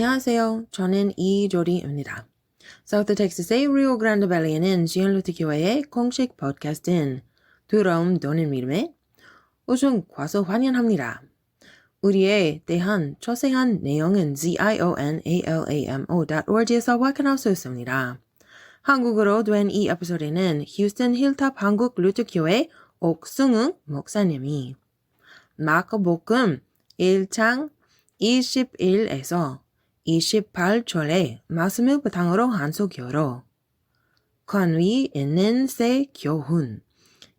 안녕하세요. 저는 이조리입니다. South Texas의 Rio Grande Valley에 있는 지언루트 교회의 공식 팟캐스트인 들어옴 도는 믿음에 우선 과서 환영합니다. 우리에 대한 자세한 내용은 zionalamo.org에서 확인할 수 있습니다. 한국어로 된 이 에피소드는 휴스턴 힐탑 한국 루트 교회 옥승웅 목사님이 마가복음 1장 21에서 28절의 말씀을 바탕으로 한 소교로 권위 있는 새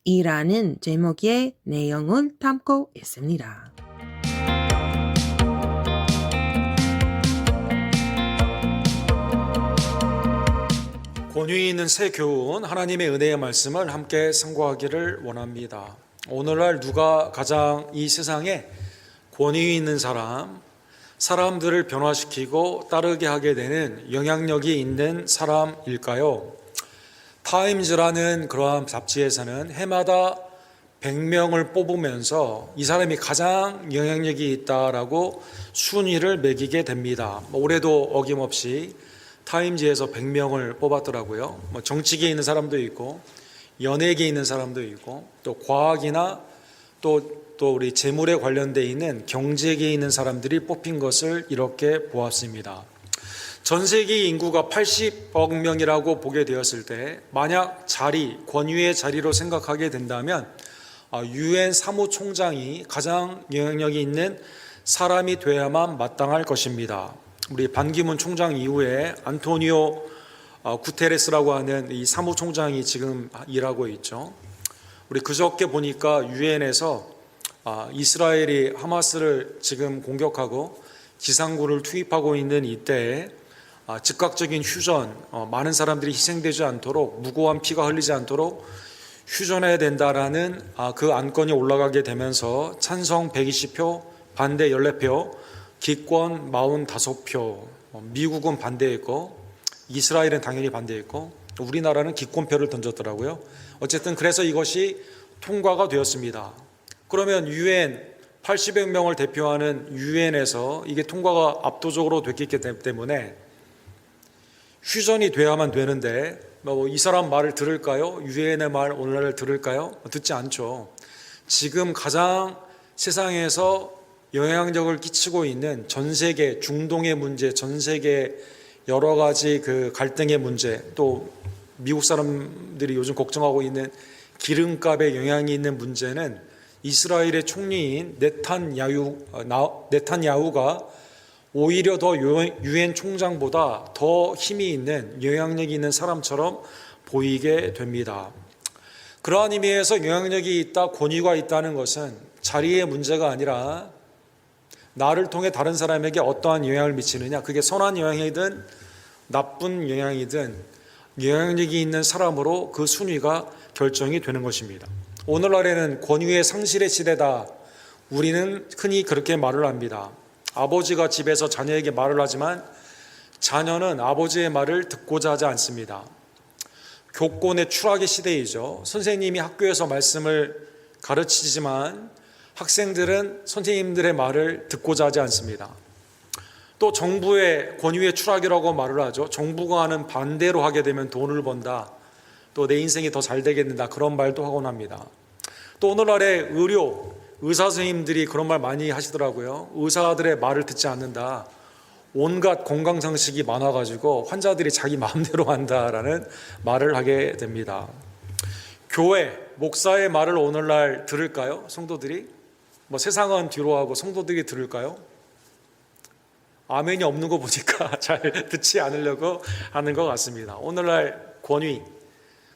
교훈이라는 제목의 내용을 담고 있습니다. 권위 있는 새 교훈, 하나님의 은혜의 말씀을 함께 상고하기를 원합니다. 오늘날 누가 가장 이 세상에 권위 있는 사람들을 변화시키고 따르게 하게 되는 영향력이 있는 사람일까요? 타임즈라는 그러한 잡지에서는 해마다 100명을 뽑으면서 이 사람이 가장 영향력이 있다라고 순위를 매기게 됩니다. 올해도 어김없이 타임즈에서 100명을 뽑았더라고요. 정치계에 있는 사람도 있고 연예계에 있는 사람도 있고 또 과학이나 또 우리 재물에 관련되어 있는 경제계에 있는 사람들이 뽑힌 것을 이렇게 보았습니다. 전 세계 인구가 80억 명이라고 보게 되었을 때 만약 권위의 자리로 생각하게 된다면 유엔 사무총장이 가장 영향력이 있는 사람이 되어야만 마땅할 것입니다. 우리 반기문 총장 이후에 안토니오 구테레스라고 하는 이 사무총장이 지금 일하고 있죠. 우리 그저께 보니까 유엔에서 이스라엘이 하마스를 지금 공격하고 지상군을 투입하고 있는 이때에 즉각적인 휴전, 많은 사람들이 희생되지 않도록 무고한 피가 흘리지 않도록 휴전해야 된다라는 그 안건이 올라가게 되면서 찬성 120표, 반대 14표, 기권 45표, 미국은 반대했고 이스라엘은 당연히 반대했고 우리나라는 기권표를 던졌더라고요. 어쨌든 그래서 이것이 통과가 되었습니다. 그러면 유엔 80여 명을 대표하는 유엔에서 이게 통과가 압도적으로 됐기 때문에 휴전이 돼야만 되는데 이 사람 말을 들을까요? 유엔의 말 오늘날 들을까요? 듣지 않죠. 지금 가장 세상에서 영향력을 끼치고 있는 전 세계 중동의 문제, 전 세계 여러 가지 그 갈등의 문제, 또 미국 사람들이 요즘 걱정하고 있는 기름값에 영향이 있는 문제는 이스라엘의 총리인 네탄야후가 오히려 더 유엔 총장보다 더 힘이 있는 영향력이 있는 사람처럼 보이게 됩니다. 그러한 의미에서 영향력이 있다, 권위가 있다는 것은 자리의 문제가 아니라 나를 통해 다른 사람에게 어떠한 영향을 미치느냐, 그게 선한 영향이든 나쁜 영향이든 영향력이 있는 사람으로 그 순위가 결정이 되는 것입니다. 오늘날에는 권위의 상실의 시대다. 우리는 흔히 그렇게 말을 합니다. 아버지가 집에서 자녀에게 말을 하지만 자녀는 아버지의 말을 듣고자 하지 않습니다. 교권의 추락의 시대이죠. 선생님이 학교에서 말씀을 가르치지만 학생들은 선생님들의 말을 듣고자 하지 않습니다. 또 정부의 권위의 추락이라고 말을 하죠. 정부가 하는 반대로 하게 되면 돈을 번다. 또 내 인생이 더 잘 되겠다. 그런 말도 하곤 합니다. 또 오늘날의 의사 선생님들이 그런 말 많이 하시더라고요. 의사들의 말을 듣지 않는다. 온갖 건강상식이 많아가지고 환자들이 자기 마음대로 한다라는 말을 하게 됩니다. 교회, 목사의 말을 오늘날 들을까요? 성도들이? 세상은 뒤로 하고 성도들이 들을까요? 아멘이 없는 거 보니까 잘 듣지 않으려고 하는 것 같습니다. 오늘날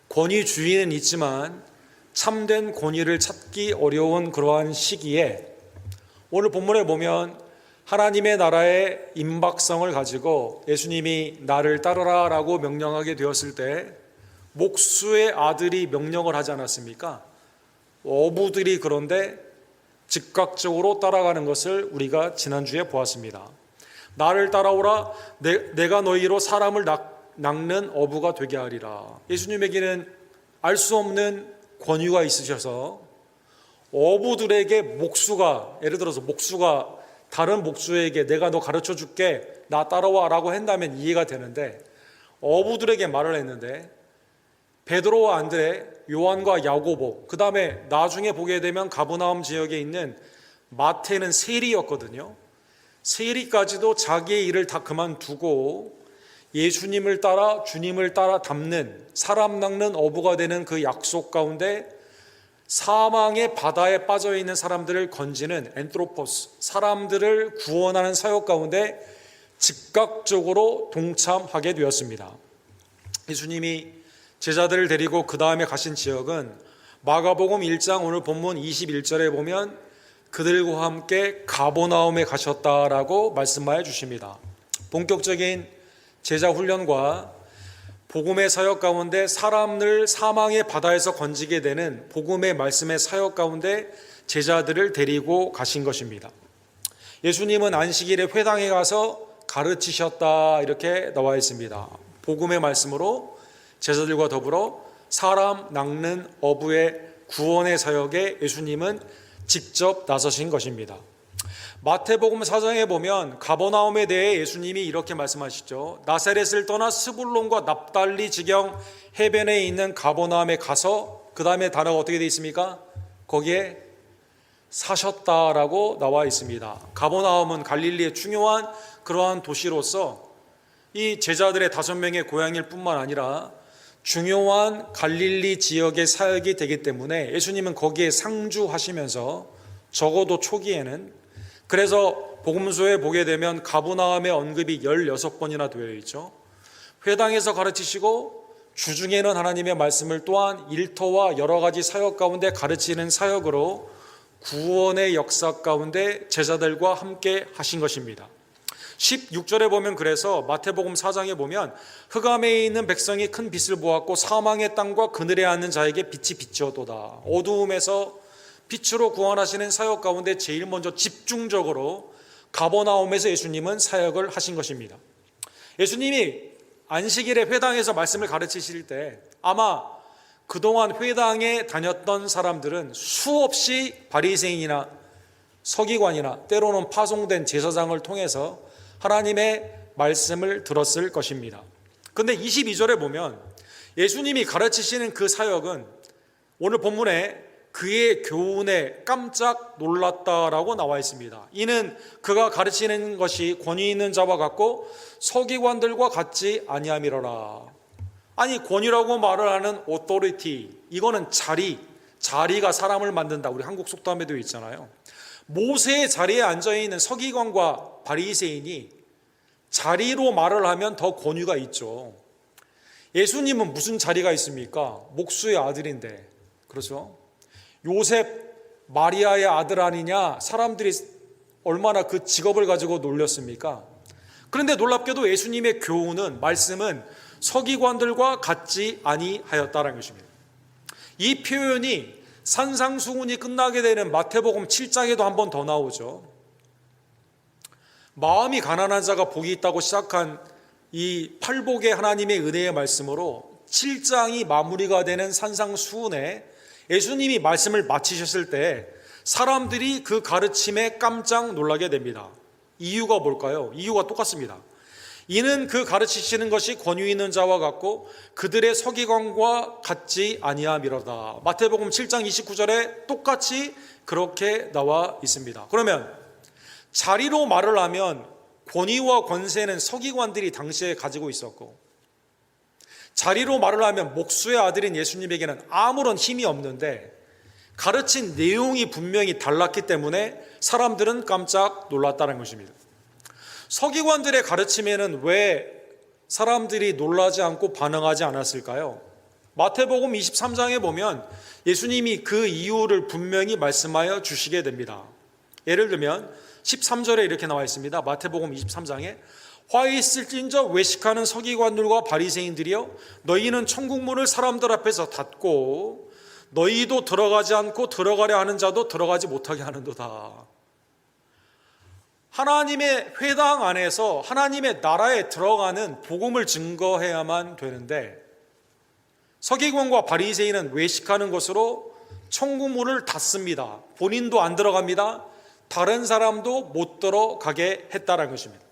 권위주의는 있지만 참된 권위를 찾기 어려운 그러한 시기에 오늘 본문에 보면 하나님의 나라의 임박성을 가지고 예수님이 나를 따르라 라고 명령하게 되었을 때 목수의 아들이 명령을 하지 않았습니까? 어부들이 그런데 즉각적으로 따라가는 것을 우리가 지난주에 보았습니다. 나를 따라오라, 내가 너희로 사람을 낚는 어부가 되게 하리라. 예수님에게는 알 수 없는 권위가 있으셔서 어부들에게 예를 들어서 목수가 다른 목수에게 내가 너 가르쳐 줄게, 나 따라와 라고 한다면 이해가 되는데, 어부들에게 말을 했는데 베드로와 안드레, 요한과 야고보, 그 다음에 나중에 보게 되면 가버나움 지역에 있는 마태는 세리였거든요. 세리까지도 자기의 일을 다 그만두고 예수님을 따라, 주님을 따라 담는, 사람 낚는 어부가 되는 그 약속 가운데 사망의 바다에 빠져있는 사람들을 건지는 엔트로포스, 사람들을 구원하는 사역 가운데 즉각적으로 동참하게 되었습니다. 예수님이 제자들을 데리고 그 다음에 가신 지역은 마가복음 1장 오늘 본문 21절에 보면 그들과 함께 가버나움에 가셨다라고 말씀하여 주십니다. 본격적인 제자 훈련과 복음의 사역 가운데 사람을 사망의 바다에서 건지게 되는 복음의 말씀의 사역 가운데 제자들을 데리고 가신 것입니다. 예수님은 안식일에 회당에 가서 가르치셨다 이렇게 나와 있습니다. 복음의 말씀으로 제자들과 더불어 사람 낚는 어부의 구원의 사역에 예수님은 직접 나서신 것입니다. 마태복음 4장에 보면 가버나움에 대해 예수님이 이렇게 말씀하시죠. 나사렛을 떠나 스불론과 납달리 지경 해변에 있는 가버나움에 가서, 그 다음에 단어가 어떻게 되어 있습니까? 거기에 사셨다라고 나와 있습니다. 가버나움은 갈릴리의 중요한 그러한 도시로서 이 제자들의 5명의 고향일 뿐만 아니라 중요한 갈릴리 지역의 사역이 되기 때문에 예수님은 거기에 상주하시면서 적어도 초기에는, 그래서 복음서에 보게 되면 가버나움의 언급이 16번이나 되어 있죠. 회당에서 가르치시고 주중에는 하나님의 말씀을 또한 일터와 여러 가지 사역 가운데 가르치는 사역으로 구원의 역사 가운데 제자들과 함께 하신 것입니다. 16절에 보면, 그래서 마태복음 4장에 보면 흑암에 있는 백성이 큰 빛을 보았고 사망의 땅과 그늘에 앉는 자에게 빛이 비치었도다. 어두움에서 빛으로 구원하시는 사역 가운데 제일 먼저 집중적으로 가버나움에서 예수님은 사역을 하신 것입니다. 예수님이 안식일에 회당에서 말씀을 가르치실 때 아마 그동안 회당에 다녔던 사람들은 수없이 바리새인이나 서기관이나 때로는 파송된 제사장을 통해서 하나님의 말씀을 들었을 것입니다. 그런데 22절에 보면 예수님이 가르치시는 그 사역은 오늘 본문에 그의 교훈에 깜짝 놀랐다라고 나와 있습니다. 이는 그가 가르치는 것이 권위 있는 자와 같고 서기관들과 같지 아니함이로라. 아니, 권위라고 말을 하는 authority, 이거는 자리가 사람을 만든다. 우리 한국 속담에도 있잖아요. 모세의 자리에 앉아있는 서기관과 바리새인이 자리로 말을 하면 더 권위가 있죠. 예수님은 무슨 자리가 있습니까? 목수의 아들인데, 그렇죠? 요셉, 마리아의 아들 아니냐? 사람들이 얼마나 그 직업을 가지고 놀렸습니까? 그런데 놀랍게도 예수님의 교훈은, 말씀은 서기관들과 같지 아니하였다라는 것입니다. 이 표현이 산상수훈이 끝나게 되는 마태복음 7장에도 한 번 더 나오죠. 마음이 가난한 자가 복이 있다고 시작한 이 팔복의 하나님의 은혜의 말씀으로 7장이 마무리가 되는 산상수훈에 예수님이 말씀을 마치셨을 때 사람들이 그 가르침에 깜짝 놀라게 됩니다. 이유가 뭘까요? 이유가 똑같습니다. 이는 그 가르치시는 것이 권위 있는 자와 같고 그들의 서기관과 같지 아니함이로다. 마태복음 7장 29절에 똑같이 그렇게 나와 있습니다. 그러면 자리로 말을 하면 권위와 권세는 서기관들이 당시에 가지고 있었고, 자리로 말을 하면 목수의 아들인 예수님에게는 아무런 힘이 없는데 가르친 내용이 분명히 달랐기 때문에 사람들은 깜짝 놀랐다는 것입니다. 서기관들의 가르침에는 왜 사람들이 놀라지 않고 반응하지 않았을까요? 마태복음 23장에 보면 예수님이 그 이유를 분명히 말씀하여 주시게 됩니다. 예를 들면 13절에 이렇게 나와 있습니다. 마태복음 23장에 화 있을진저 외식하는 서기관들과 바리새인들이여, 너희는 천국문을 사람들 앞에서 닫고 너희도 들어가지 않고 들어가려 하는 자도 들어가지 못하게 하는도다. 하나님의 회당 안에서 하나님의 나라에 들어가는 복음을 증거해야만 되는데 서기관과 바리새인은 외식하는 것으로 천국문을 닫습니다. 본인도 안 들어갑니다. 다른 사람도 못 들어가게 했다라는 것입니다.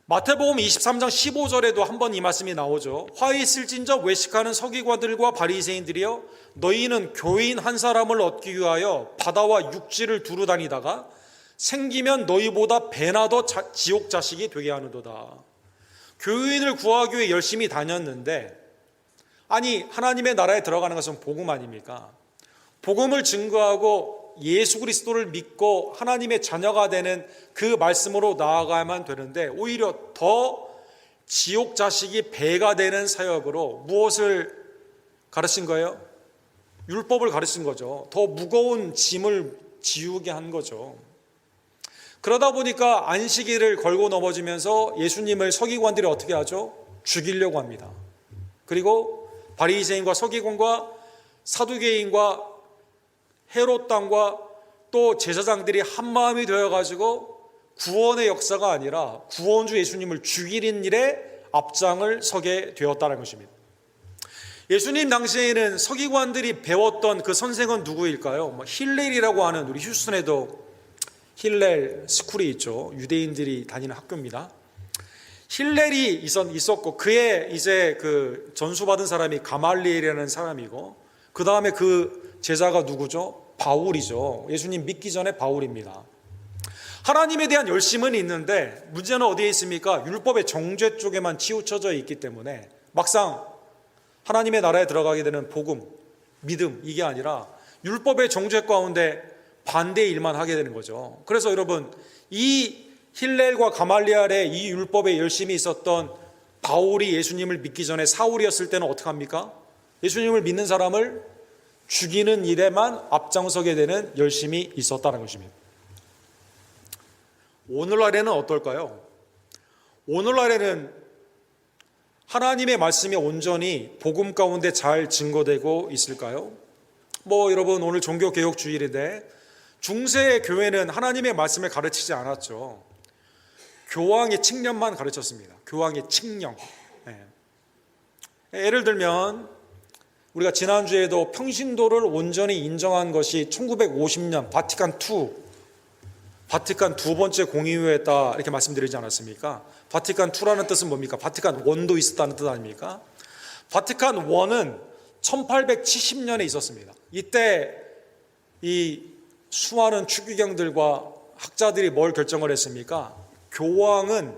마태복음 23장 15절에도 한번 이 말씀이 나오죠. 화 있을진저 외식하는 서기관들과 바리새인들이여, 너희는 교인 한 사람을 얻기 위하여 바다와 육지를 두루 다니다가 생기면 너희보다 배나 더 지옥 자식이 되게 하는도다. 교인을 구하기 위해 열심히 다녔는데, 아니 하나님의 나라에 들어가는 것은 복음 아닙니까? 복음을 증거하고 예수 그리스도를 믿고 하나님의 자녀가 되는 그 말씀으로 나아가야만 되는데, 오히려 더 지옥 자식이 배가 되는 사역으로 무엇을 가르친 거예요? 율법을 가르친 거죠. 더 무거운 짐을 지우게 한 거죠. 그러다 보니까 안식일을 걸고 넘어지면서 예수님을 서기관들이 어떻게 하죠? 죽이려고 합니다. 그리고 바리새인과 서기관과 사두개인과 헤롯 당과 또 제사장들이 한마음이 되어가지고 구원의 역사가 아니라 구원주 예수님을 죽이는 일에 앞장을 서게 되었다는 것입니다. 예수님 당시에는 서기관들이 배웠던 그 선생은 누구일까요? 힐렐이라고 하는, 우리 휴스턴에도 힐렐 스쿨이 있죠. 유대인들이 다니는 학교입니다. 힐렐이 있었고, 그의 이제 그 전수받은 사람이 가말리엘이라는 사람이고, 그 다음에 그 제자가 누구죠? 바울이죠. 예수님 믿기 전에 바울입니다. 하나님에 대한 열심은 있는데 문제는 어디에 있습니까? 율법의 정죄 쪽에만 치우쳐져 있기 때문에 막상 하나님의 나라에 들어가게 되는 복음, 믿음, 이게 아니라 율법의 정죄 가운데 반대의 일만 하게 되는 거죠. 그래서 여러분, 이 힐렐과 가말리엘의 이 율법에 열심히 있었던 바울이 예수님을 믿기 전에 사울이었을 때는 어떻게 합니까? 예수님을 믿는 사람을 죽이는 일에만 앞장서게 되는 열심이 있었다는 것입니다. 오늘날에는 어떨까요? 오늘날에는 하나님의 말씀이 온전히 복음 가운데 잘 증거되고 있을까요? 여러분, 오늘 종교개혁 주일인데 중세의 교회는 하나님의 말씀을 가르치지 않았죠. 교황의 칙령만 가르쳤습니다. 교황의 칙령. 예를 들면 우리가 지난주에도 평신도를 온전히 인정한 것이 1950년 바티칸 두 번째 공의회였다, 이렇게 말씀드리지 않았습니까? 바티칸 2라는 뜻은 뭡니까? 바티칸 1도 있었다는 뜻 아닙니까? 바티칸 1은 1870년에 있었습니다. 이때 이 수많은 추기경들과 학자들이 뭘 결정을 했습니까? 교황은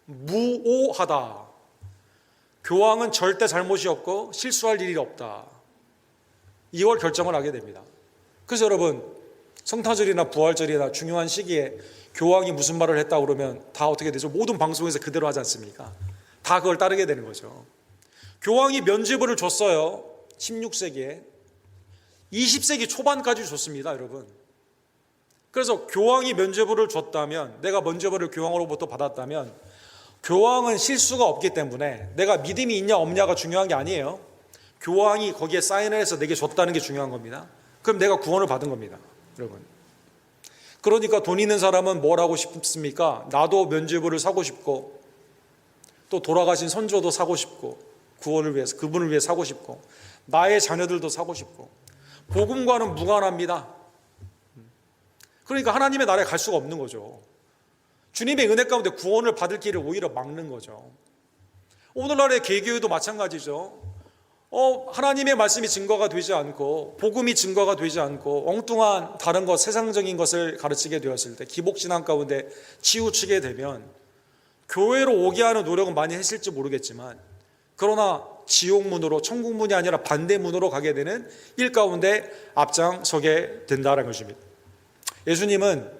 무오하다. 교황은 절대 잘못이 없고 실수할 일이 없다. 이걸 결정을 하게 됩니다. 그래서 여러분, 성탄절이나 부활절이나 중요한 시기에 교황이 무슨 말을 했다 그러면 다 어떻게 되죠? 모든 방송에서 그대로 하지 않습니까? 다 그걸 따르게 되는 거죠. 교황이 면죄부를 줬어요. 16세기에. 20세기 초반까지 줬습니다, 여러분. 그래서 교황이 면죄부를 줬다면, 내가 면죄부를 교황으로부터 받았다면 교황은 실수가 없기 때문에 내가 믿음이 있냐 없냐가 중요한 게 아니에요. 교황이 거기에 사인을 해서 내게 줬다는 게 중요한 겁니다. 그럼 내가 구원을 받은 겁니다, 여러분. 그러니까 돈 있는 사람은 뭘 하고 싶습니까? 나도 면죄부를 사고 싶고, 또 돌아가신 선조도 사고 싶고, 구원을 위해서, 그분을 위해 사고 싶고, 나의 자녀들도 사고 싶고. 복음과는 무관합니다. 그러니까 하나님의 나라에 갈 수가 없는 거죠. 주님의 은혜 가운데 구원을 받을 길을 오히려 막는 거죠. 오늘날의 개교회도 마찬가지죠. 하나님의 말씀이 증거가 되지 않고, 복음이 증거가 되지 않고, 엉뚱한 다른 것, 세상적인 것을 가르치게 되었을 때, 기복신앙 가운데 치우치게 되면 교회로 오게 하는 노력은 많이 했을지 모르겠지만, 그러나 지옥문으로, 천국문이 아니라 반대문으로 가게 되는 일 가운데 앞장서게 된다는 것입니다. 예수님은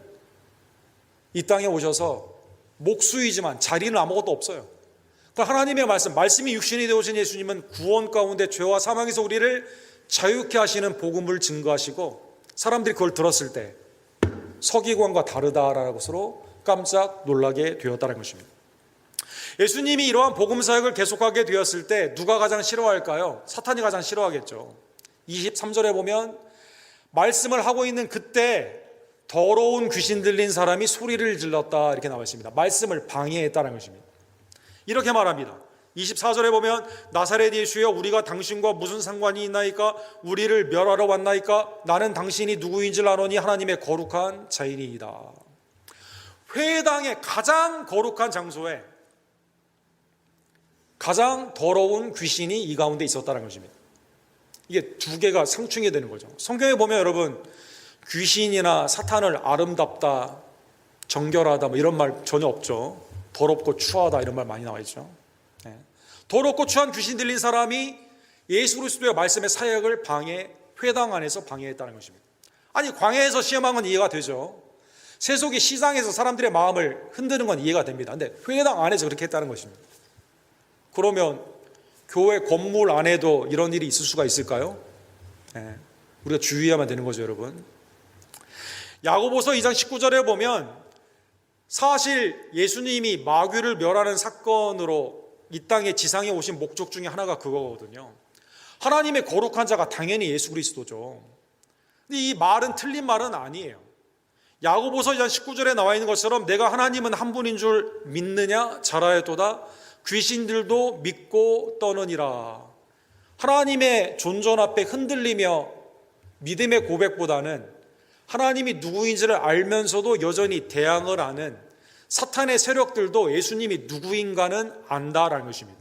이 땅에 오셔서 목수이지만 자리는 아무것도 없어요. 그러니까 하나님의 말씀이 육신이 되어진 예수님은 구원 가운데 죄와 사망에서 우리를 자유케 하시는 복음을 증거하시고, 사람들이 그걸 들었을 때 서기관과 다르다라는 것으로 깜짝 놀라게 되었다는 것입니다. 예수님이 이러한 복음 사역을 계속하게 되었을 때 누가 가장 싫어할까요? 사탄이 가장 싫어하겠죠. 23절에 보면 말씀을 하고 있는 그때 더러운 귀신 들린 사람이 소리를 질렀다, 이렇게 나와 있습니다. 말씀을 방해했다는 것입니다. 이렇게 말합니다. 24절에 보면 나사렛 예수여 우리가 당신과 무슨 상관이 있나이까? 우리를 멸하러 왔나이까? 나는 당신이 누구인지 아노니 하나님의 거룩한 자이니이다. 회당의 가장 거룩한 장소에 가장 더러운 귀신이 이 가운데 있었다는 것입니다. 이게 두 개가 상충이 되는 거죠. 성경에 보면 여러분 귀신이나 사탄을 아름답다, 정결하다 이런 말 전혀 없죠. 더럽고 추하다 이런 말 많이 나와 있죠. 더럽고 추한 귀신 들린 사람이 예수 그리스도의 말씀의 사역을 회당 안에서 방해했다는 것입니다. 아니 광야에서 시험한 건 이해가 되죠. 세속의 시장에서 사람들의 마음을 흔드는 건 이해가 됩니다. 근데 회당 안에서 그렇게 했다는 것입니다. 그러면 교회 건물 안에도 이런 일이 있을 수가 있을까요? 우리가 주의해야만 되는 거죠, 여러분. 야고보서 2장 19절에 보면 사실 예수님이 마귀를 멸하는 사건으로 이 땅에 지상에 오신 목적 중에 하나가 그거거든요. 하나님의 거룩한 자가 당연히 예수 그리스도죠. 근데 이 말은 틀린 말은 아니에요. 야고보서 2장 19절에 나와 있는 것처럼 내가 하나님은 한 분인 줄 믿느냐 자라에도다 귀신들도 믿고 떠느니라. 하나님의 존전 앞에 흔들리며 믿음의 고백보다는 하나님이 누구인지를 알면서도 여전히 대항을 하는 사탄의 세력들도 예수님이 누구인가는 안다라는 것입니다.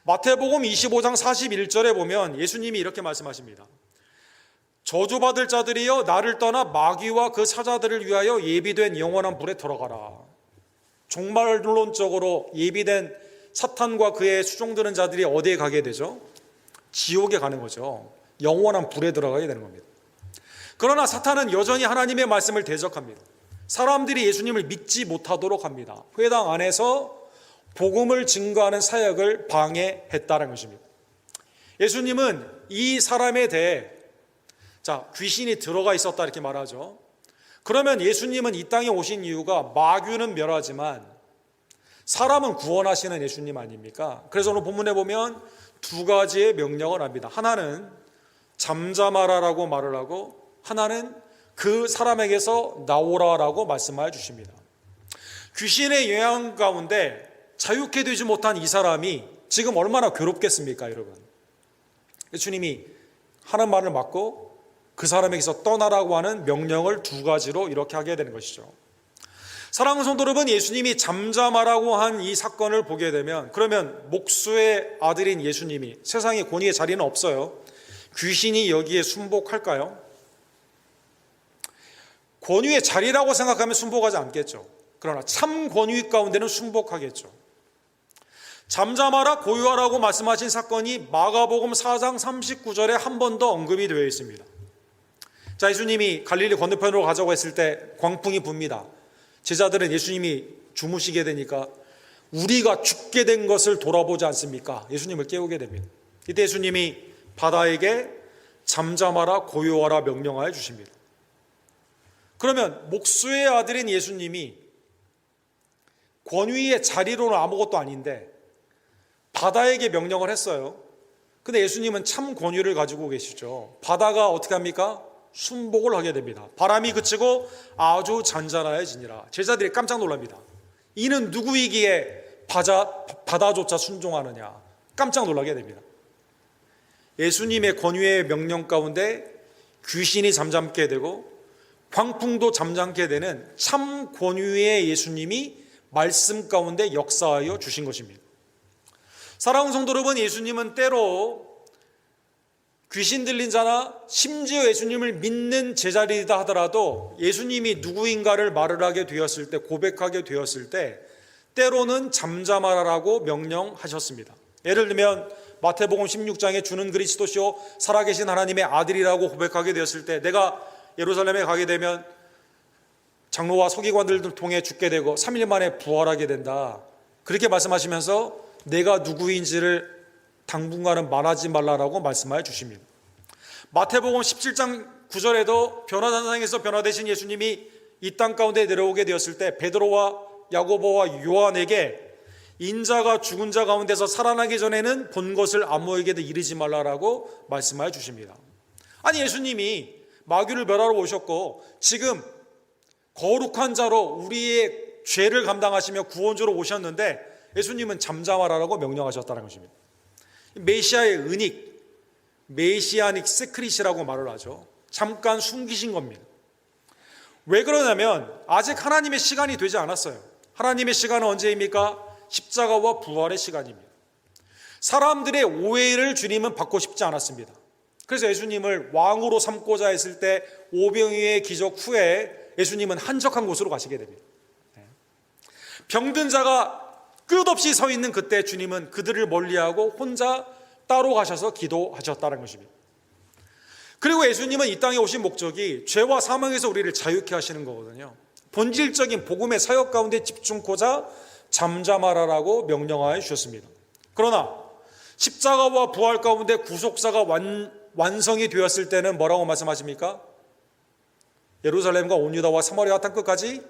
마태복음 25장 41절에 보면 예수님이 이렇게 말씀하십니다. 저주받을 자들이여 나를 떠나 마귀와 그 사자들을 위하여 예비된 영원한 불에 들어가라. 종말론적으로 예비된 사탄과 그의 수종드는 자들이 어디에 가게 되죠? 지옥에 가는 거죠. 영원한 불에 들어가게 되는 겁니다. 그러나 사탄은 여전히 하나님의 말씀을 대적합니다. 사람들이 예수님을 믿지 못하도록 합니다. 회당 안에서 복음을 증거하는 사역을 방해했다는 것입니다. 예수님은 이 사람에 대해 귀신이 들어가 있었다 이렇게 말하죠. 그러면 예수님은 이 땅에 오신 이유가 마귀는 멸하지만 사람은 구원하시는 예수님 아닙니까? 그래서 오늘 본문에 보면 두 가지의 명령을 합니다. 하나는 잠잠하라라고 말을 하고 하나는 그 사람에게서 나오라라고 말씀하여 주십니다. 귀신의 영향 가운데 자유케 되지 못한 이 사람이 지금 얼마나 괴롭겠습니까, 여러분? 예수님이 하는 말을 맞고 그 사람에게서 떠나라고 하는 명령을 두 가지로 이렇게 하게 되는 것이죠. 사랑하는 성도 여러분, 예수님이 잠잠하라고 한 이 사건을 보게 되면 그러면 목수의 아들인 예수님이 세상에 권위의 자리는 없어요. 귀신이 여기에 순복할까요? 권위의 자리라고 생각하면 순복하지 않겠죠. 그러나 참 권위 가운데는 순복하겠죠. 잠잠하라 고요하라고 말씀하신 사건이 마가복음 4장 39절에 한 번 더 언급이 되어 있습니다. 예수님이 갈릴리 건너편으로 가자고 했을 때 광풍이 붑니다. 제자들은 예수님이 주무시게 되니까 우리가 죽게 된 것을 돌아보지 않습니까? 예수님을 깨우게 됩니다. 이때 예수님이 바다에게 잠잠하라 고요하라 명령하여 주십니다. 그러면 목수의 아들인 예수님이 권위의 자리로는 아무것도 아닌데 바다에게 명령을 했어요. 근데 예수님은 참 권위를 가지고 계시죠. 바다가 어떻게 합니까? 순복을 하게 됩니다. 바람이 그치고 아주 잔잔하여지니라. 제자들이 깜짝 놀랍니다. 이는 누구이기에 바다조차 순종하느냐. 깜짝 놀라게 됩니다. 예수님의 권위의 명령 가운데 귀신이 잠잠게 되고 광풍도 잠잠게 되는 참 권위의 예수님이 말씀 가운데 역사하여 주신 것입니다. 사랑하는 성도 여러분, 예수님은 때로 귀신 들린 자나 심지어 예수님을 믿는 제자리다 하더라도 예수님이 누구인가를 말을 하게 되었을 때, 고백하게 되었을 때 때로는 잠잠하라고 명령하셨습니다. 예를 들면 마태복음 16장에 주는 그리스도시요 살아계신 하나님의 아들이라고 고백하게 되었을 때 내가 예루살렘에 가게 되면 장로와 서기관들을 통해 죽게 되고 3일 만에 부활하게 된다. 그렇게 말씀하시면서 내가 누구인지를 당분간은 말하지 말라라고 말씀하여 주십니다. 마태복음 17장 9절에도 변화단상에서 변화되신 예수님이 이 땅 가운데 내려오게 되었을 때 베드로와 야고보와 요한에게 인자가 죽은 자 가운데서 살아나기 전에는 본 것을 아무에게도 이르지 말라라고 말씀하여 주십니다. 아니 예수님이 마귀를 멸하러 오셨고 지금 거룩한 자로 우리의 죄를 감당하시며 구원주로 오셨는데 예수님은 잠잠하라고 명령하셨다는 것입니다. 메시아의 은익, 메시아닉 세크릿이라고 말을 하죠. 잠깐 숨기신 겁니다. 왜 그러냐면 아직 하나님의 시간이 되지 않았어요. 하나님의 시간은 언제입니까? 십자가와 부활의 시간입니다. 사람들의 오해를 주님은 받고 싶지 않았습니다. 그래서 예수님을 왕으로 삼고자 했을 때 오병이어의 기적 후에 예수님은 한적한 곳으로 가시게 됩니다. 병든 자가 끝없이 서 있는 그때 주님은 그들을 멀리하고 혼자 따로 가셔서 기도하셨다는 것입니다. 그리고 예수님은 이 땅에 오신 목적이 죄와 사망에서 우리를 자유케 하시는 거거든요. 본질적인 복음의 사역 가운데 집중코자 잠잠하라라고 명령하여 주셨습니다. 그러나 십자가와 부활 가운데 구속사가 완성이 되었을 때는 뭐라고 말씀하십니까? 예루살렘과 온 유다와 사마리아 땅 끝까지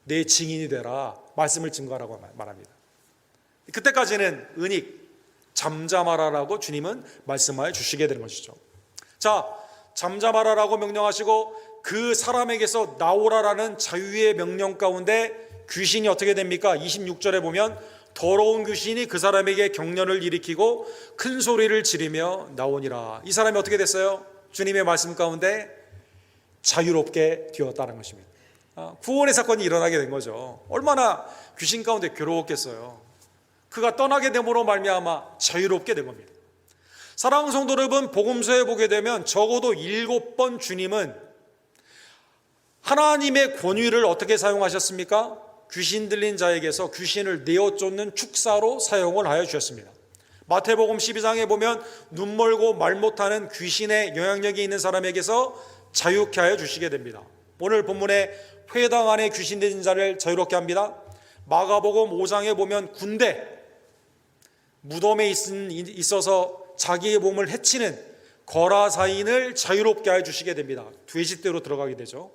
내 증인이 되라, 말씀을 증거하라고 말합니다. 그때까지는 은익, 잠잠하라라고 주님은 말씀하여 주시게 되는 것이죠. 자, 잠잠하라라고 명령하시고 그 사람에게서 나오라라는 자유의 명령 가운데 귀신이 어떻게 됩니까? 26절에 보면 더러운 귀신이 그 사람에게 경련을 일으키고 큰 소리를 지르며 나오니라. 이 사람이 어떻게 됐어요? 주님의 말씀 가운데 자유롭게 되었다는 것입니다. 구원의 사건이 일어나게 된 거죠. 얼마나 귀신 가운데 괴로웠겠어요. 그가 떠나게 됨으로 말미암아 자유롭게 된 겁니다. 사랑하는 성도 여러분, 복음서에 보게 되면 적어도 7번 주님은 하나님의 권위를 어떻게 사용하셨습니까? 귀신 들린 자에게서 귀신을 내어 쫓는 축사로 사용을 하여 주셨습니다. 마태복음 12장에 보면 눈 멀고 말 못하는 귀신의 영향력이 있는 사람에게서 자유케 하여 주시게 됩니다. 오늘 본문에 회당 안에 귀신 들린 자를 자유롭게 합니다. 마가복음 5장에 보면 군대, 무덤에 있어서 자기의 몸을 해치는 거라사인을 자유롭게 하여 주시게 됩니다. 돼지떼로 들어가게 되죠.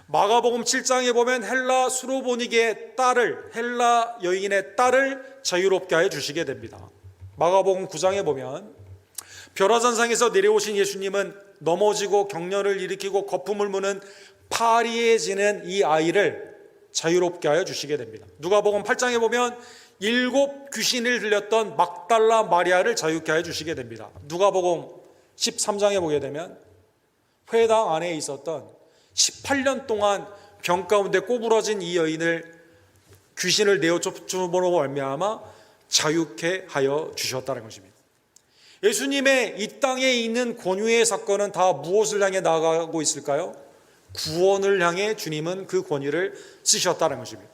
마가복음 7장에 보면 헬라 수로보니게의 딸을, 헬라 여인의 딸을 자유롭게 하여 주시게 됩니다. 마가복음 9장에 보면 벼라산상에서 내려오신 예수님은 넘어지고 경련을 일으키고 거품을 무는 파리해지는 이 아이를 자유롭게 하여 주시게 됩니다. 누가복음 8장에 보면 7 귀신을 들렸던 막달라 마리아를 자유케 하여 주시게 됩니다. 누가복음 13장에 보게 되면 회당 안에 있었던 18년 동안 병 가운데 꼬부러진 이 여인을 귀신을 내어 쫓음으로 말미암아 자유케 하여 주셨다는 것입니다. 예수님의 이 땅에 있는 권위의 사건은 다 무엇을 향해 나아가고 있을까요? 구원을 향해 주님은 그 권위를 쓰셨다는 것입니다.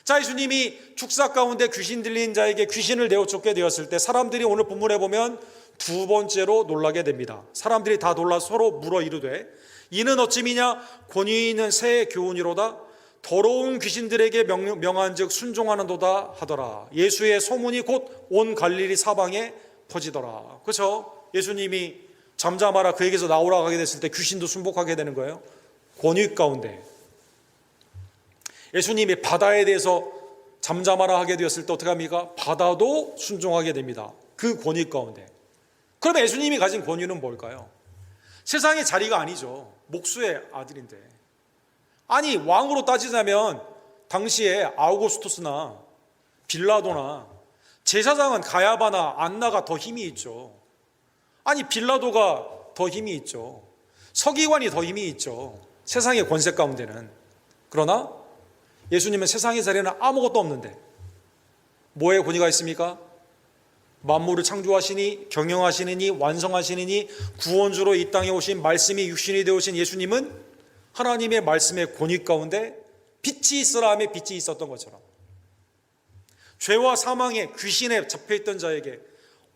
자, 예수님이 축사 가운데 귀신 들린 자에게 귀신을 내어 쫓게 되었을 때 사람들이 오늘 본문에 보면 두 번째로 놀라게 됩니다. 사람들이 다 놀라 서로 물어 이르되 이는 어찌미냐 권위 있는 새 교훈이로다 더러운 귀신들에게 명한즉 순종하는도다 하더라. 예수의 소문이 곧 온 갈릴리 사방에 퍼지더라. 그렇죠? 예수님이 잠잠하라 그에게서 나오라 하게 됐을 때 귀신도 순복하게 되는 거예요. 권위 가운데 예수님이 바다에 대해서 잠잠하라 하게 되었을 때 어떻게 합니까? 바다도 순종하게 됩니다. 그 권위 가운데. 그럼 예수님이 가진 권위는 뭘까요? 세상의 자리가 아니죠. 목수의 아들인데. 아니, 왕으로 따지자면 당시에 아우구스투스나 빌라도나 제사장은 가야바나 안나가 더 힘이 있죠. 아니, 빌라도가 더 힘이 있죠. 서기관이 더 힘이 있죠. 세상의 권세 가운데는. 그러나 예수님은 세상의 자리에는 아무것도 없는데 뭐의 권위가 있습니까? 만물을 창조하시니 경영하시느니 완성하시느니 구원주로 이 땅에 오신 말씀이 육신이 되어오신 예수님은 하나님의 말씀의 권위 가운데 빛이 있으라 하며 빛이 있었던 것처럼 죄와 사망에 귀신에 잡혀있던 자에게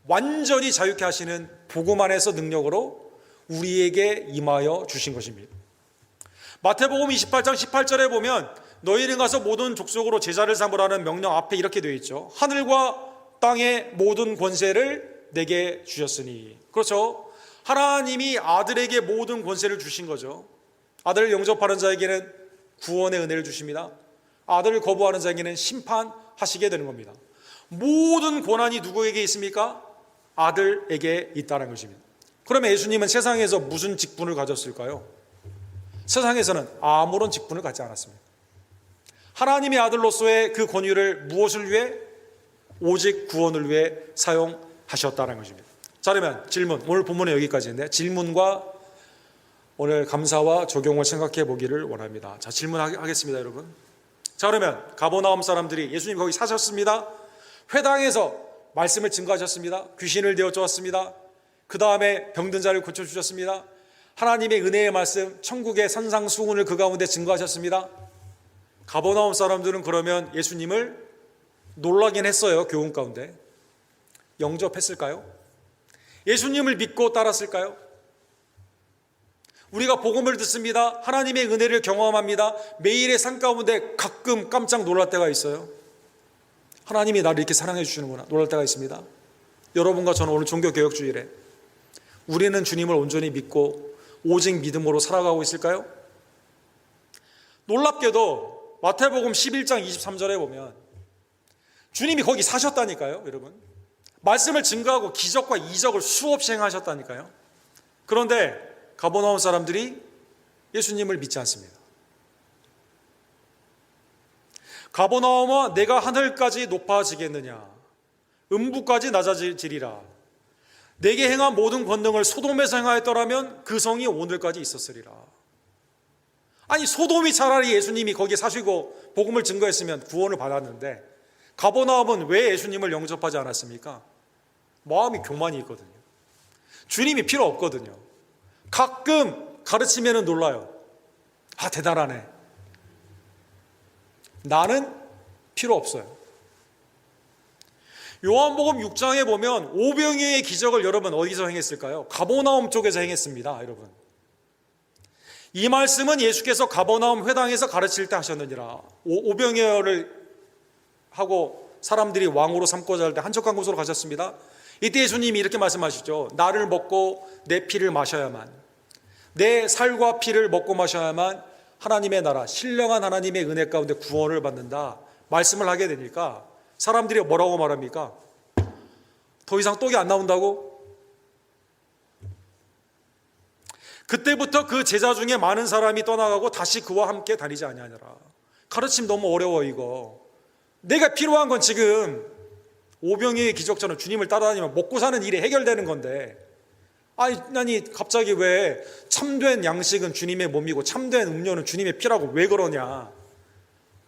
완전히 자유케 하시는 복음 안에서 능력으로 우리에게 임하여 주신 것입니다. 마태복음 28장 18절에 보면 너희는 가서 모든 족속으로 제자를 삼으라는 명령 앞에 이렇게 되어 있죠. 하늘과 땅의 모든 권세를 내게 주셨으니. 그렇죠. 하나님이 아들에게 모든 권세를 주신 거죠. 아들을 영접하는 자에게는 구원의 은혜를 주십니다. 아들을 거부하는 자에게는 심판하시게 되는 겁니다. 모든 권한이 누구에게 있습니까? 아들에게 있다는 것입니다. 그러면 예수님은 세상에서 무슨 직분을 가졌을까요? 세상에서는 아무런 직분을 갖지 않았습니다. 하나님의 아들로서의 그 권위를 무엇을 위해? 오직 구원을 위해 사용하셨다는 것입니다. 자, 그러면 질문, 오늘 본문은 여기까지인데 질문과 오늘 감사와 적용을 생각해 보기를 원합니다. 자, 질문하겠습니다, 여러분. 자, 그러면 가버나움 사람들이 예수님 거기 사셨습니다. 회당에서 말씀을 증거하셨습니다. 귀신을 내어주었습니다. 그 다음에 병든 자를 고쳐주셨습니다. 하나님의 은혜의 말씀, 천국의 산상수훈을 그 가운데 증거하셨습니다. 가버나움 사람들은 그러면 예수님을 놀라긴 했어요. 교훈 가운데 영접했을까요? 예수님을 믿고 따랐을까요? 우리가 복음을 듣습니다. 하나님의 은혜를 경험합니다. 매일의 삶 가운데 가끔 깜짝 놀랄 때가 있어요. 하나님이 나를 이렇게 사랑해 주시는구나 놀랄 때가 있습니다. 여러분과 저는 오늘 종교개혁주일에 우리는 주님을 온전히 믿고 오직 믿음으로 살아가고 있을까요? 놀랍게도 마태복음 11장 23절에 보면 주님이 거기 사셨다니까요, 여러분. 말씀을 증거하고 기적과 이적을 수없이 행하셨다니까요. 그런데 가버나움 사람들이 예수님을 믿지 않습니다. 가버나움아, 내가 하늘까지 높아지겠느냐? 음부까지 낮아지리라. 내게 행한 모든 권능을 소돔에서 행하였더라면 그 성이 오늘까지 있었으리라. 아니, 소돔이 차라리 예수님이 거기에 사시고 복음을 증거했으면 구원을 받았는데 가버나움은 왜 예수님을 영접하지 않았습니까? 마음이 교만이 있거든요. 주님이 필요 없거든요. 가끔 가르치면 놀라요. 아, 대단하네. 나는 필요 없어요. 요한복음 6장에 보면 오병이어의 기적을 여러분 어디서 행했을까요? 가버나움 쪽에서 행했습니다, 여러분. 이 말씀은 예수께서 가버나움 회당에서 가르칠 때 하셨느니라. 오병이어를 하고 사람들이 왕으로 삼고자 할 때 한적한 곳으로 가셨습니다. 이때 예수님이 이렇게 말씀하시죠. 나를 먹고 내 피를 마셔야만, 내 살과 피를 먹고 마셔야만 하나님의 나라, 신령한 하나님의 은혜 가운데 구원을 받는다 말씀을 하게 되니까 사람들이 뭐라고 말합니까? 더 이상 떡이 안 나온다고? 그때부터 그 제자 중에 많은 사람이 떠나가고 다시 그와 함께 다니지 아니하니라. 가르침 너무 어려워. 이거 내가 필요한 건 지금 오병이어의 기적처럼 주님을 따라다니면 먹고 사는 일이 해결되는 건데, 아니 갑자기 왜 참된 양식은 주님의 몸이고 참된 음료는 주님의 피라고 왜 그러냐.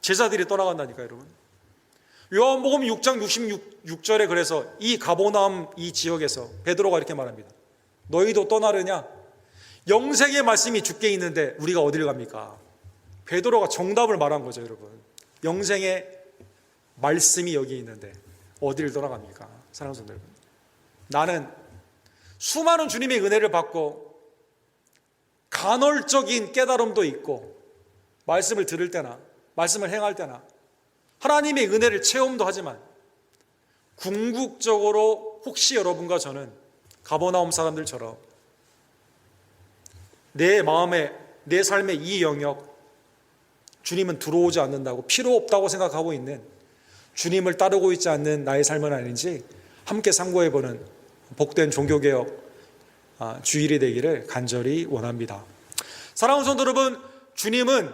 제자들이 떠나간다니까, 여러분. 요한복음 6장 66절에 그래서 이 가버나움 이 지역에서 베드로가 이렇게 말합니다. 너희도 떠나려냐? 영생의 말씀이 주께 있는데 우리가 어디를 갑니까? 베드로가 정답을 말한 거죠, 여러분. 영생의 말씀이 여기 있는데 어디를 떠나갑니까? 사랑하는 성도 여러분, 나는 수많은 주님의 은혜를 받고 간헐적인 깨달음도 있고 말씀을 들을 때나 말씀을 행할 때나 하나님의 은혜를 체험도 하지만 궁극적으로 혹시 여러분과 저는 가버나움 사람들처럼 내 마음에 내 삶의 이 영역 주님은 들어오지 않는다고, 필요 없다고 생각하고 있는, 주님을 따르고 있지 않는 나의 삶은 아닌지 함께 상고해보는 복된 종교개혁 주일이 되기를 간절히 원합니다. 사랑하는 성도 여러분, 주님은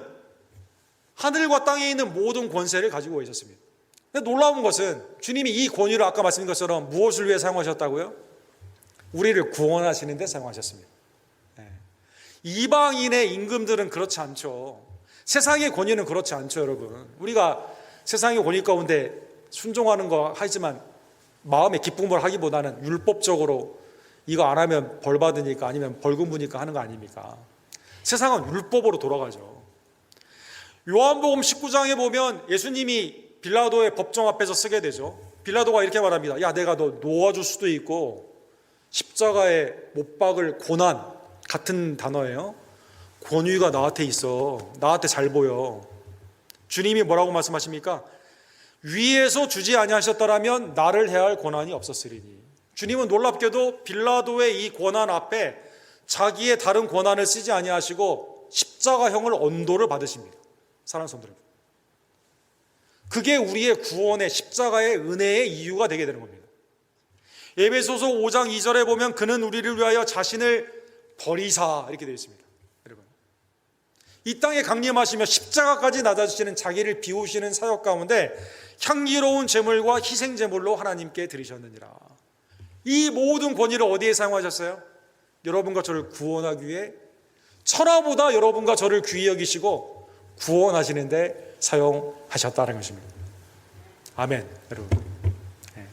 하늘과 땅에 있는 모든 권세를 가지고 계셨습니다. 근데 놀라운 것은 주님이 이 권위를 아까 말씀드린 것처럼 무엇을 위해 사용하셨다고요? 우리를 구원하시는 데 사용하셨습니다. 이방인의 임금들은 그렇지 않죠. 세상의 권위는 그렇지 않죠, 여러분. 우리가 세상의 권위 가운데 순종하는 거 하지만 마음의 기쁨을 하기보다는 율법적으로 이거 안 하면 벌 받으니까 아니면 벌금 부니까 하는 거 아닙니까? 세상은 율법으로 돌아가죠. 요한복음 19장에 보면 예수님이 빌라도의 법정 앞에서 쓰게 되죠. 빌라도가 이렇게 말합니다. 야, 내가 너 놓아줄 수도 있고 십자가에 못 박을 고난, 같은 단어예요. 권위가 나한테 있어. 나한테 잘 보여. 주님이 뭐라고 말씀하십니까? 위에서 주지 아니하셨더라면 나를 해할 권한이 없었으리니. 주님은 놀랍게도 빌라도의 이 권한 앞에 자기의 다른 권한을 쓰지 아니하시고 십자가형을 언도를 받으십니다. 사랑하는 성도 여러분, 그게 우리의 구원의 십자가의 은혜의 이유가 되게 되는 겁니다. 에베소서 5장 2절에 보면 그는 우리를 위하여 자신을 버리사 이렇게 되어 있습니다. 여러분, 이 땅에 강림하시며 십자가까지 낮아지시는 자기를 비우시는 사역 가운데 향기로운 제물과 희생 제물로 하나님께 드리셨느니라. 이 모든 권위를 어디에 사용하셨어요? 여러분과 저를 구원하기 위해 천하보다 여러분과 저를 귀히 여기시고 구원하시는데 사용하셨다는 것입니다. 아멘. 여러분. 네.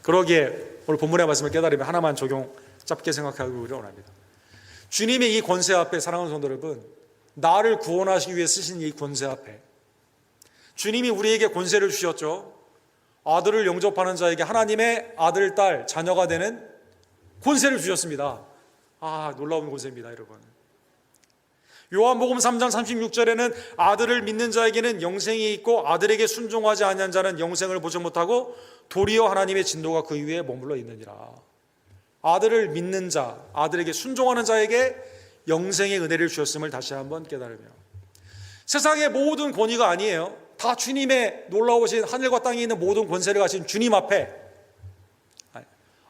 그러기에 오늘 본문의 말씀을 깨달으면 하나만 적용 짧게 생각하기를 원합니다. 주님의 이 권세 앞에 사랑하는 성도 여러분, 나를 구원하시기 위해 쓰신 이 권세 앞에 주님이 우리에게 권세를 주셨죠. 아들을 영접하는 자에게 하나님의 아들, 딸, 자녀가 되는 권세를 주셨습니다. 놀라운 권세입니다, 여러분. 요한복음 3장 36절에는 아들을 믿는 자에게는 영생이 있고 아들에게 순종하지 아니한 자는 영생을 보지 못하고 도리어 하나님의 진노가 그 위에 머물러 있느니라. 아들을 믿는 자, 아들에게 순종하는 자에게 영생의 은혜를 주셨음을 다시 한번 깨달으며, 세상의 모든 권위가 아니에요. 다 주님의 놀라우신 하늘과 땅에 있는 모든 권세를 가진 주님 앞에,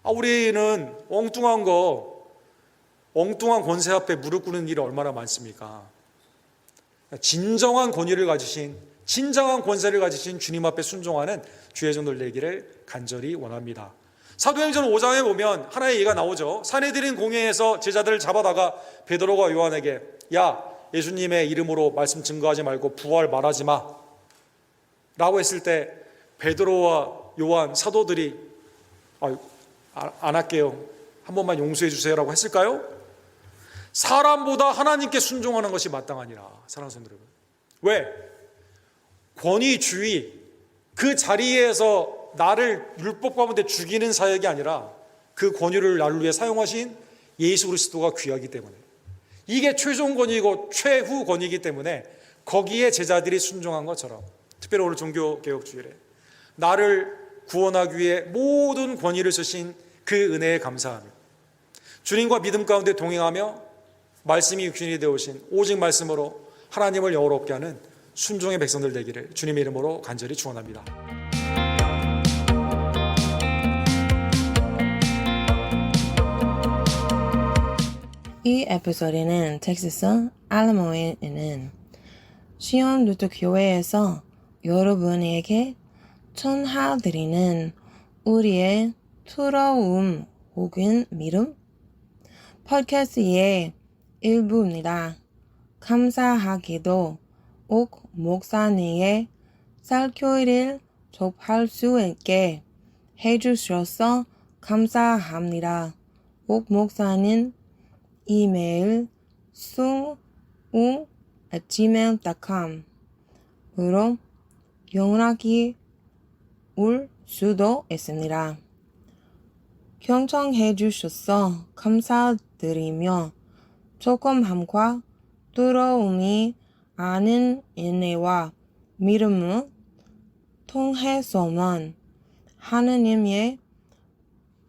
우리는 엉뚱한 권세 앞에 무릎 꿇는 일이 얼마나 많습니까? 진정한 권위를 가지신, 진정한 권세를 가지신 주님 앞에 순종하는 주의 종들 되기를 간절히 원합니다. 사도행전 5장에 보면 하나의 예가 나오죠. 산헤드린 공회에서 제자들을 잡아다가 베드로가 요한에게, 야, 예수님의 이름으로 말씀 증거하지 말고 부활 말하지 마 라고 했을 때 베드로와 요한 사도들이 안 할게요, 한 번만 용서해 주세요 라고 했을까요? 사람보다 하나님께 순종하는 것이 마땅하니라. 사랑하는 성도 여러분, 왜? 권위주의, 그 자리에서 나를 율법 가운데 죽이는 사역이 아니라 그 권위를 나를 위해 사용하신 예수 그리스도가 귀하기 때문에, 이게 최종 권위이고 최후 권위이기 때문에 거기에 제자들이 순종한 것처럼, 특별히 오늘 종교개혁주일에 나를 구원하기 위해 모든 권위를 쓰신 그 은혜에 감사하며 주님과 믿음 가운데 동행하며 말씀이 육신이 되어오신 오직 말씀으로 하나님을 영화롭게 하는 순종의 백성들 되기를 주님의 이름으로 간절히 축원합니다. 이 에피소드는 텍사스 알라모에 있는 시온 루터 교회에서 여러분에게 전해드리는 우리의 두려움 혹은 믿음 팟캐스트의 일부입니다. 감사하게도 옥 목사님의 설교를 접할 수 있게 해주셔서 감사합니다. 옥 목사님 이메일 sung@gmail.com으로 연락이 올 수도 있습니다. 경청해 주셔서 감사드리며 조금함과 두려움이 아닌 인내와 믿음을 통해서만 하느님의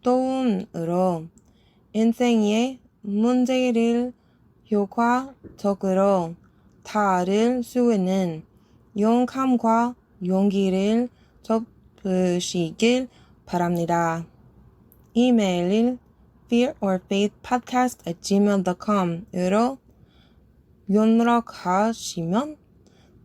도움으로 인생의 문제를 효과적으로 다룰 수 있는 용감과 용기를 접으시길 바랍니다. 이메일은 fearorfaithpodcast@gmail.com으로 연락하시면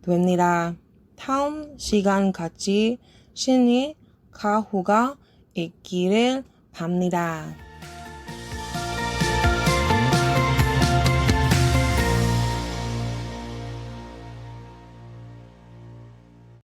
됩니다. 다음 시간 같이 신이 가호가 있기를 바랍니다.